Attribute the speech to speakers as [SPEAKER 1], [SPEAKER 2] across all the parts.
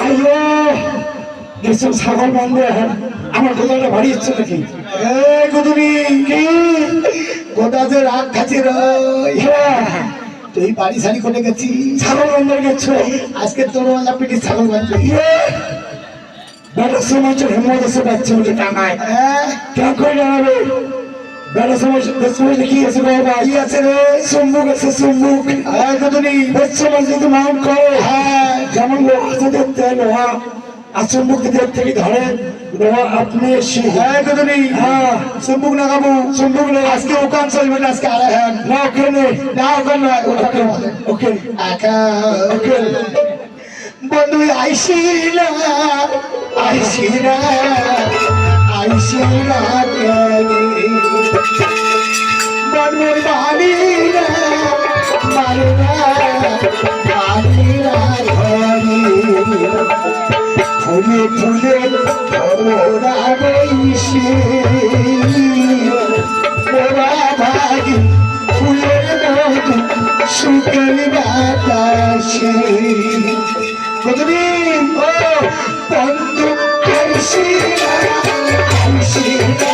[SPEAKER 1] আইয়ো এসব ছাগল বন্ধ আমার গোদাটা ভারী হচ্ছে নাকি?
[SPEAKER 2] গুদুনি কি গোদা যে রাগ খাচ্ছে তুই বাড়ি সারি করে গেছি
[SPEAKER 1] ছাগল বন্ধ গেছো
[SPEAKER 2] আজকে তোর ওলা পিটি ছাগল বাঁধবে
[SPEAKER 1] বেটার সময় হেমত এসে পাচ্ছে ওটা টাকায় কেন করে জানাবে বেটার সময় কি আছে বাবা
[SPEAKER 2] কি আছে রে
[SPEAKER 1] চুম্বুক আছে চুম্বুক
[SPEAKER 2] গুদুনি
[SPEAKER 1] সময় যদি মাউন্ট করো যেমন লোহা দেখতে লোহা আর চুম্বুক দিক থেকে ধরে লোহা আপনি এসে
[SPEAKER 2] গুদুনি চুম্বুক লাগাবো
[SPEAKER 1] চুম্বুক নেই
[SPEAKER 2] আজকে ওখান চলবে না আজকে আরে হ্যাঁ
[SPEAKER 1] না ওখানে
[SPEAKER 2] না ওখান নয় ওখানে
[SPEAKER 1] ওকে
[SPEAKER 2] একা
[SPEAKER 1] ওকে
[SPEAKER 2] বন্ধু আইসিলা আইসিলা আইসিলা বন্ধুর বাড়িরা বাড়িরা বাড়িরা ঘরে ফুলে ফুলে ওরা বইসে ওরা ভাগি ফুলের মতো শুকের বাতাসে কতদিন ও বন্ধু আইসিরা আইসিরা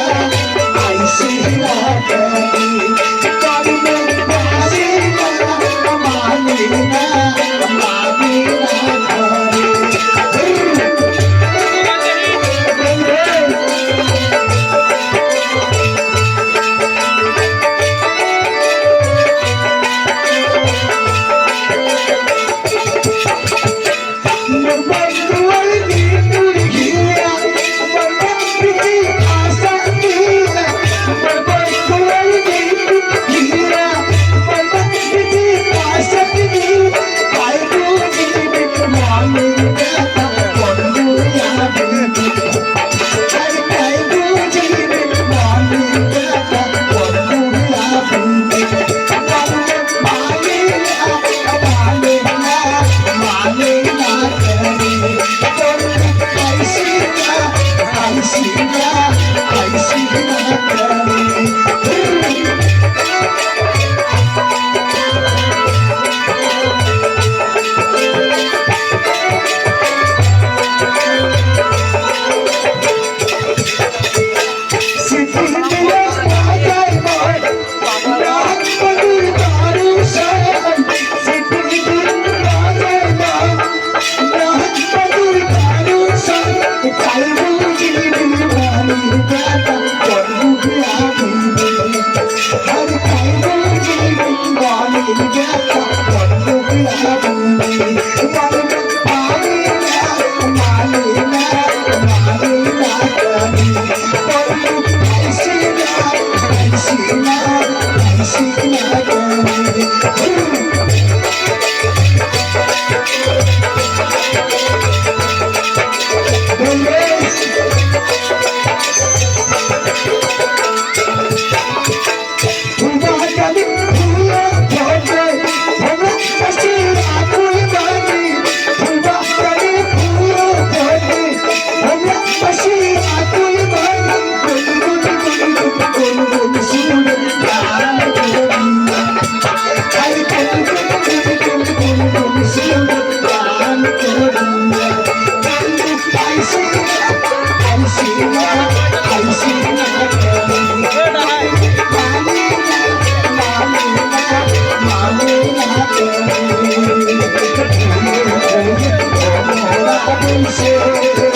[SPEAKER 2] আইসিরা Say